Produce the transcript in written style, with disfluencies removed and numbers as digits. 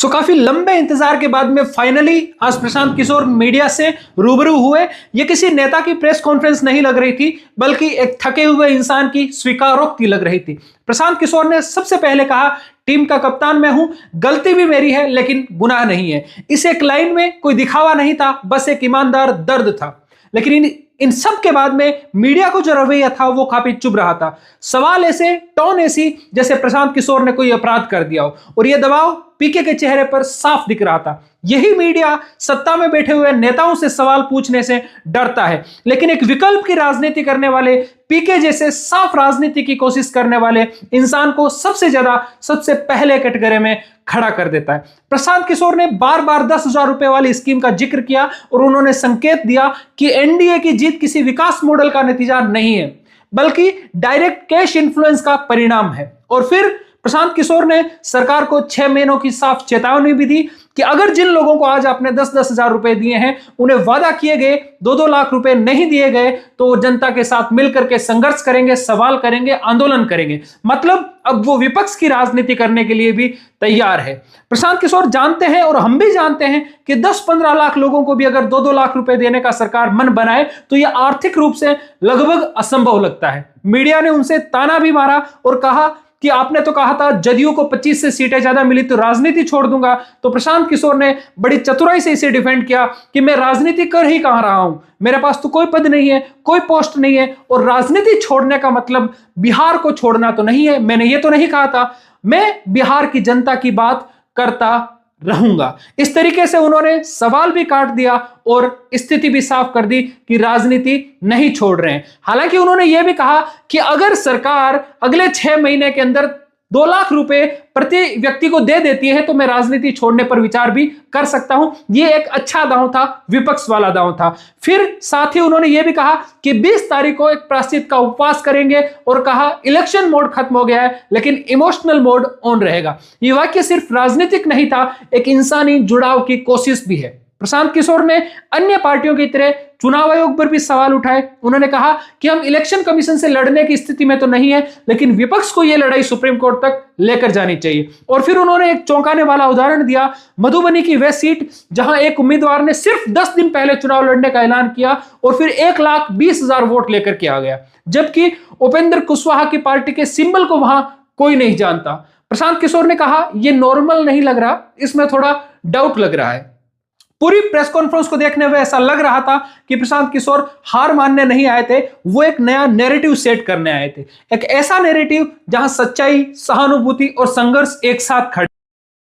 काफी लंबे इंतजार के बाद में फाइनली आज प्रशांत किशोर मीडिया से रूबरू हुए। ये किसी नेता की प्रेस कॉन्फ्रेंस नहीं लग रही थी, बल्कि एक थके हुए इंसान की स्वीकारोक्ति लग रही थी। प्रशांत किशोर ने सबसे पहले कहा, टीम का कप्तान मैं हूं, गलती भी मेरी है लेकिन गुनाह नहीं है। इस एक लाइन में कोई दिखावा नहीं था, बस एक ईमानदार दर्द था। लेकिन इन सब के बाद में मीडिया को जो रवैया था वो काफी चुभ रहा था। सवाल ऐसे, टोन ऐसी जैसे प्रशांत किशोर ने कोई अपराध कर दिया हो, और यह दबाव पीके के चेहरे पर साफ दिख रहा था। यही मीडिया सत्ता में बैठे हुए नेताओं से सवाल पूछने से डरता है, लेकिन एक विकल्प की राजनीति करने वाले पीके जैसे साफ राजनीति की कोशिश करने वाले इंसान को सबसे पहले कटघरे में खड़ा कर देता है। प्रशांत किशोर ने बार बार 10,000 रुपए वाली स्कीम का जिक्र किया और उन्होंने संकेत दिया कि एनडीए की जीत किसी विकास मॉडल का नतीजा नहीं है, बल्कि डायरेक्ट कैश इन्फ्लुएंस का परिणाम है। और फिर प्रशांत किशोर ने सरकार को 6 महीनों की साफ चेतावनी भी दी कि अगर जिन लोगों को आज आपने 10-10 हजार रुपए दिए हैं, उन्हें वादा किए गए 2-2 लाख रुपए नहीं दिए गए, तो वो जनता के साथ मिलकर के संघर्ष करेंगे, सवाल करेंगे, आंदोलन करेंगे। मतलब अब वो विपक्ष की राजनीति करने के लिए भी तैयार है। प्रशांत किशोर जानते हैं और हम भी जानते हैं कि 10-15 लाख लोगों को भी अगर 2-2 लाख रुपए देने का सरकार मन बनाए तो यह आर्थिक रूप से लगभग असंभव लगता है। मीडिया ने उनसे ताना भी मारा और कहा कि आपने तो कहा था जदयू को 25 से सीटें ज्यादा मिली तो राजनीति छोड़ दूंगा। तो प्रशांत किशोर ने बड़ी चतुराई से इसे डिफेंड किया कि मैं राजनीति कर ही कहां रहा हूं, मेरे पास तो कोई पद नहीं है, कोई पोस्ट नहीं है, और राजनीति छोड़ने का मतलब बिहार को छोड़ना तो नहीं है। मैंने ये तो नहीं कहा था, मैं बिहार की जनता की बात करता रहूंगा। इस तरीके से उन्होंने सवाल भी काट दिया और स्थिति भी साफ कर दी कि राजनीति नहीं छोड़ रहे हैं। हालांकि उन्होंने यह भी कहा कि अगर सरकार अगले 6 महीने के अंदर 2 लाख रुपए प्रति व्यक्ति को दे देती है तो मैं राजनीति छोड़ने पर विचार भी कर सकता हूं। यह एक अच्छा दांव था, विपक्ष वाला दांव था। फिर साथ ही उन्होंने यह भी कहा कि 20 तारीख को एक प्रायश्चित का उपवास करेंगे और कहा इलेक्शन मोड खत्म हो गया है लेकिन इमोशनल मोड ऑन रहेगा। यह वाक्य सिर्फ राजनीतिक नहीं था, एक इंसानी जुड़ाव की कोशिश भी है। प्रशांत किशोर ने अन्य पार्टियों की तरह चुनाव आयोग पर भी सवाल उठाए। उन्होंने कहा कि हम इलेक्शन कमीशन से लड़ने की स्थिति में तो नहीं है, लेकिन विपक्ष को यह लड़ाई सुप्रीम कोर्ट तक लेकर जानी चाहिए। और फिर उन्होंने एक चौंकाने वाला उदाहरण दिया, मधुबनी की वह सीट जहां एक उम्मीदवार ने सिर्फ 10 दिन पहले चुनाव लड़ने का ऐलान किया और फिर 1,20,000 वोट लेकर के आ गया, जबकि उपेंद्र कुशवाहा की पार्टी के सिंबल को वहां कोई नहीं जानता। प्रशांत किशोर ने कहा यह नॉर्मल नहीं लग रहा, इसमें थोड़ा डाउट लग रहा है। पूरी प्रेस कॉन्फ्रेंस को देखने में ऐसा लग रहा था कि प्रशांत किशोर हार मानने नहीं आए थे, वो एक नया नैरेटिव सेट करने आए थे। एक ऐसा नैरेटिव जहां सच्चाई, सहानुभूति और संघर्ष एक साथ खड़े।